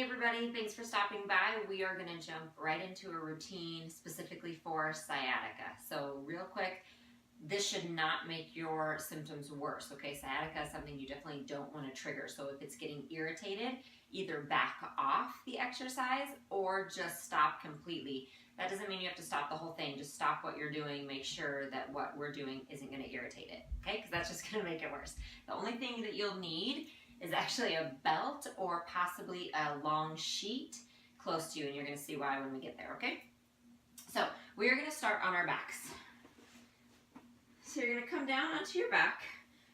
Hey everybody, thanks for stopping by. We are going to jump right into a routine specifically for sciatica. So real quick, this should not make your symptoms worse, okay? Sciatica is something you definitely don't want to trigger. So if it's getting irritated, either back off the exercise or just stop completely. That doesn't mean you have to stop the whole thing. Just stop what you're doing. Make sure that what we're doing isn't going to irritate it, okay? Because that's just going to make it worse. The only thing that you'll need is actually a belt or possibly a long sheet close to you, and you're going to see why when we get there, okay? So we're going to start on our backs. So you're going to come down onto your back,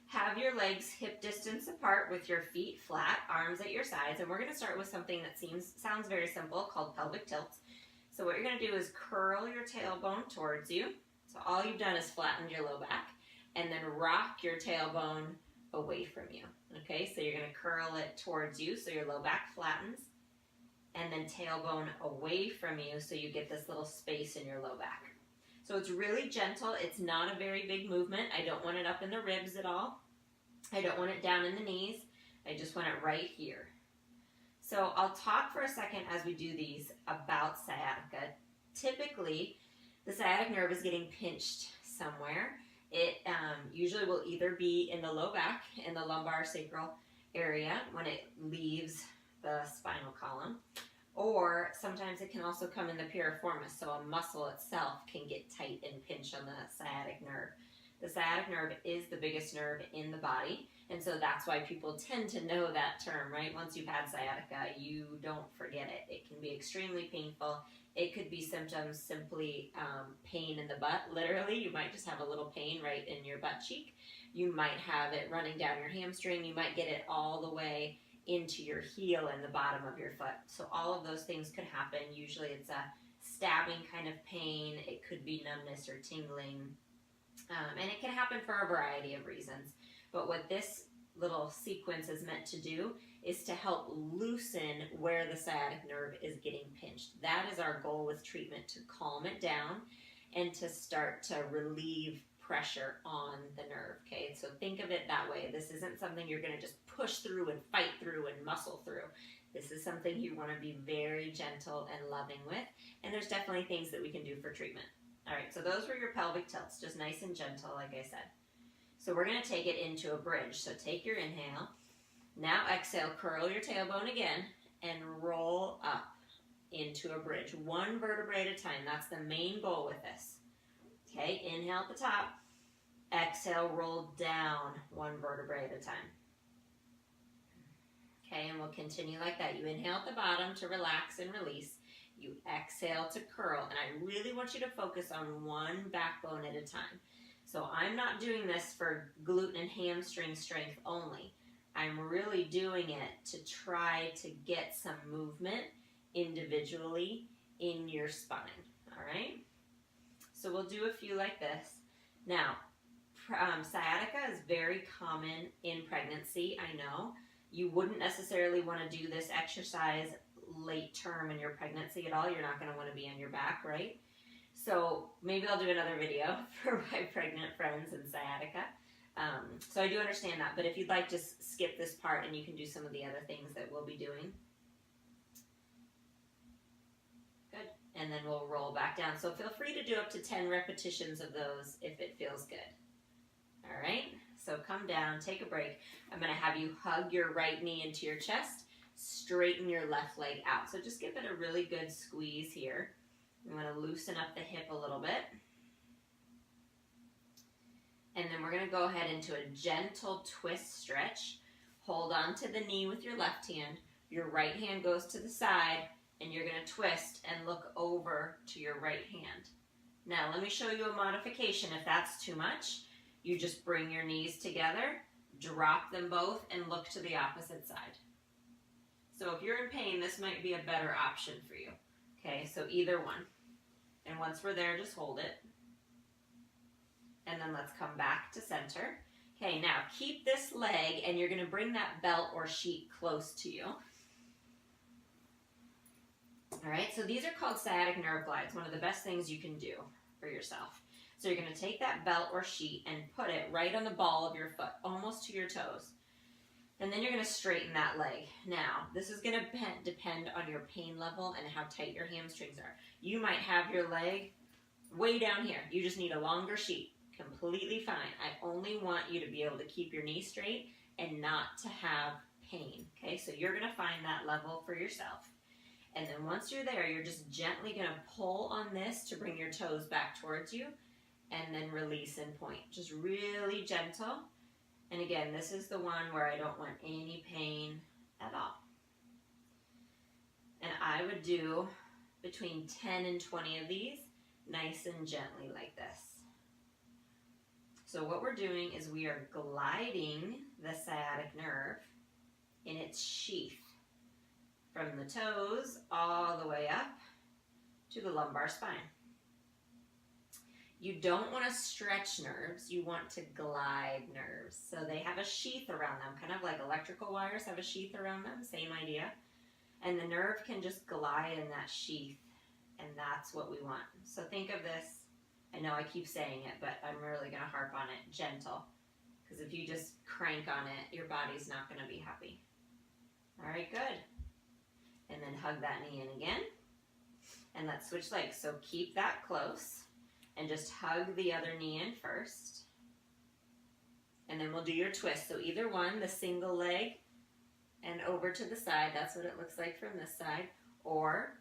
have your legs hip distance apart with your feet flat, arms at your sides, and we're going to start with something that sounds very simple called pelvic tilts. So what you're going to do is curl your tailbone towards you. So all you've done is flatten your low back, and then rock your tailbone away from you. Okay, so you're going to curl it towards you so your low back flattens, and then tailbone away from you so you get this little space in your low back. So it's really gentle. It's not a very big movement. I don't want it up in the ribs at all. I don't want it down in the knees. I just want it right here. So I'll talk for a second as we do these about sciatica. Typically, the sciatic nerve is getting pinched somewhere. It usually will either be in the low back, in the lumbar sacral area when it leaves the spinal column, or sometimes it can also come in the piriformis, so a muscle itself can get tight and pinch on the sciatic nerve. The sciatic nerve is the biggest nerve in the body, and so that's why people tend to know that term, right? Once you've had sciatica, you don't forget it. It can be extremely painful. It could be symptoms simply pain in the butt. Literally, you might just have a little pain right in your butt cheek. You might have it running down your hamstring. You might get it all the way into your heel and the bottom of your foot. So all of those things could happen. Usually it's a stabbing kind of pain. It could be numbness or tingling. And it can happen for a variety of reasons. But what this little sequence is meant to do is to help loosen where the sciatic nerve is getting pinched. That is our goal with treatment, to calm it down and to start to relieve pressure on the nerve, okay? So think of it that way. This isn't something you're going to just push through and fight through and muscle through. This is something you want to be very gentle and loving with, and there's definitely things that we can do for treatment. All right, so those were your pelvic tilts, just nice and gentle, like I said. So we're going to take it into a bridge. So take your inhale. Now exhale, curl your tailbone again, and roll up into a bridge. One vertebrae at a time. That's the main goal with this. Okay, inhale at the top. Exhale, roll down one vertebrae at a time. Okay, and we'll continue like that. You inhale at the bottom to relax and release. You exhale to curl. And I really want you to focus on one backbone at a time. So I'm not doing this for glute and hamstring strength only. I'm really doing it to try to get some movement individually in your spine, all right? So we'll do a few like this. Now, sciatica is very common in pregnancy, I know. You wouldn't necessarily want to do this exercise late term in your pregnancy at all. You're not going to want to be on your back, right? So maybe I'll do another video for my pregnant friends and sciatica. So I do understand that, but if you'd like, just skip this part and you can do some of the other things that we'll be doing. Good. And then we'll roll back down. So feel free to do up to 10 repetitions of those if it feels good. All right, so come down, take a break. I'm going to have you hug your right knee into your chest, straighten your left leg out. So just give it a really good squeeze here. I'm going to loosen up the hip a little bit. And then we're going to go ahead into a gentle twist stretch. Hold on to the knee with your left hand. Your right hand goes to the side, and you're going to twist and look over to your right hand. Now, let me show you a modification. If that's too much, you just bring your knees together, drop them both, and look to the opposite side. So if you're in pain, this might be a better option for you. Okay, so either one. And once we're there, just hold it. And then let's come back to center. Okay, now keep this leg, and you're going to bring that belt or sheet close to you. All right, so these are called sciatic nerve glides, one of the best things you can do for yourself. So you're going to take that belt or sheet and put it right on the ball of your foot, almost to your toes. And then you're going to straighten that leg. Now, this is going to depend on your pain level and how tight your hamstrings are. You might have your leg way down here. You just need a longer sheet. Completely fine. I only want you to be able to keep your knee straight and not to have pain. Okay, so you're going to find that level for yourself. And then once you're there, you're just gently going to pull on this to bring your toes back towards you and then release and point. Just really gentle. And again, this is the one where I don't want any pain at all. And I would do between 10 and 20 of these, nice and gently like this. So what we're doing is we are gliding the sciatic nerve in its sheath from the toes all the way up to the lumbar spine. You don't want to stretch nerves, you want to glide nerves. So they have a sheath around them, kind of like electrical wires have a sheath around them, same idea. And the nerve can just glide in that sheath, and that's what we want. So think of this, I know I keep saying it, but I'm really going to harp on it, gentle. Because if you just crank on it, your body's not going to be happy. All right, good. And then hug that knee in again. And let's switch legs. So keep that close. And just hug the other knee in first. And then we'll do your twist. So either one, the single leg and over to the side. That's what it looks like from this side. Or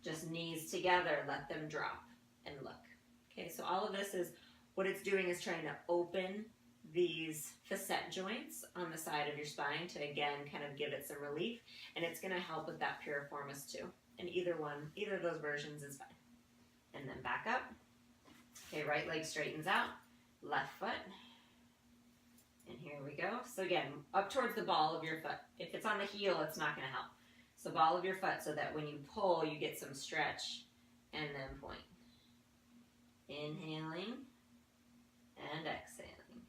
just knees together, let them drop and look. Okay, so all of this is, what it's doing is trying to open these facet joints on the side of your spine to, again, kind of give it some relief. And it's going to help with that piriformis too. And either of those versions is fine. And then back up. Okay, right leg straightens out, left foot, and here we go. So again, up towards the ball of your foot. If it's on the heel, it's not going to help. So ball of your foot so that when you pull, you get some stretch, and then point. Inhaling and exhaling.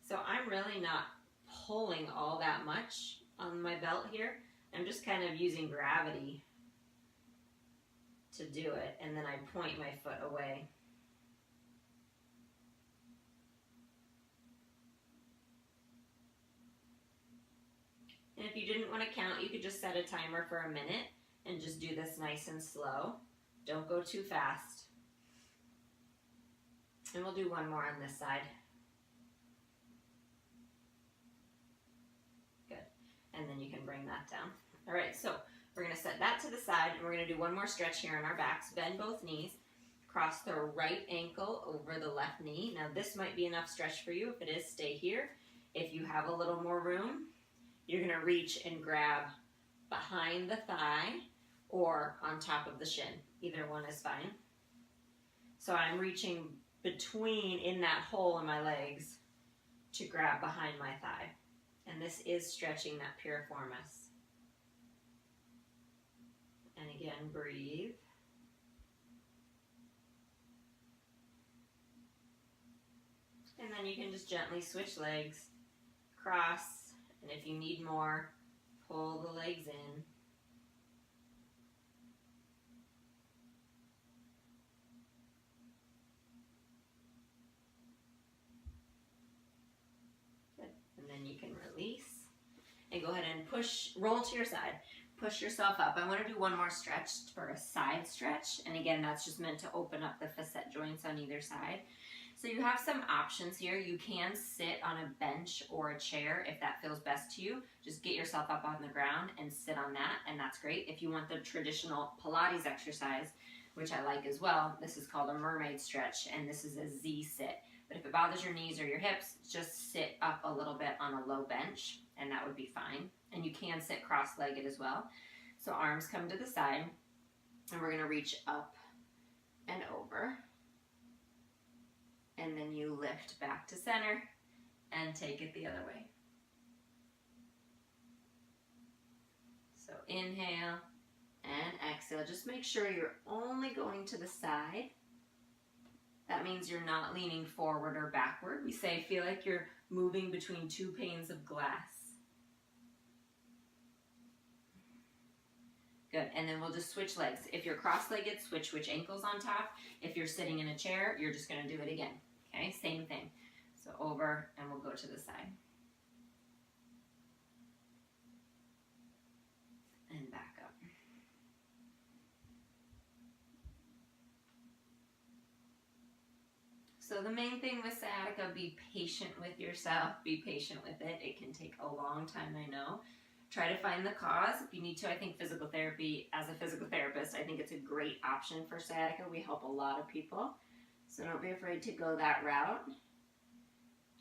So I'm really not pulling all that much on my belt here. I'm just kind of using gravity to do it, and then I point my foot away. And if you didn't want to count, you could just set a timer for a minute and just do this nice and slow. Don't go too fast. And we'll do one more on this side. Good. And then you can bring that down. All right, so we're going to set that to the side, and we're going to do one more stretch here on our backs. Bend both knees. Cross the right ankle over the left knee. Now, this might be enough stretch for you. If it is, stay here. If you have a little more room, you're going to reach and grab behind the thigh or on top of the shin. Either one is fine. So I'm reaching between, in that hole in my legs, to grab behind my thigh. And this is stretching that piriformis. And again, breathe. And then you can just gently switch legs, cross, and if you need more, pull the legs in. Good. And then you can release. And go ahead and push, roll to your side. Push yourself up. I want to do one more stretch for a side stretch. And again, that's just meant to open up the facet joints on either side. So you have some options here. You can sit on a bench or a chair if that feels best to you. Just get yourself up on the ground and sit on that, and that's great. If you want the traditional Pilates exercise, which I like as well, this is called a mermaid stretch, and this is a Z sit. But if it bothers your knees or your hips, just sit up a little bit on a low bench, and that would be fine. And you can sit cross-legged as well. So arms come to the side, and we're going to reach up and over. And then you lift back to center and take it the other way. So inhale and exhale. Just make sure you're only going to the side. That means you're not leaning forward or backward. We say feel like you're moving between two panes of glass. Good, and then we'll just switch legs. If you're cross-legged, switch which ankle's on top. If you're sitting in a chair, you're just gonna do it again. Okay, same thing. So over, and we'll go to the side. So the main thing with sciatica, be patient with yourself, be patient with it. It can take a long time, I know. Try to find the cause. If you need to, I think physical therapy, as a physical therapist, I think it's a great option for sciatica. We help a lot of people. So don't be afraid to go that route.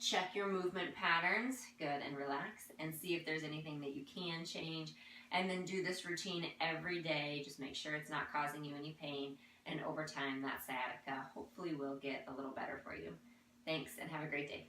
Check your movement patterns, good, and relax, and see if there's anything that you can change. And then do this routine every day. Just make sure it's not causing you any pain. And over time, that sciatica hopefully will get a little better for you. Thanks, and have a great day.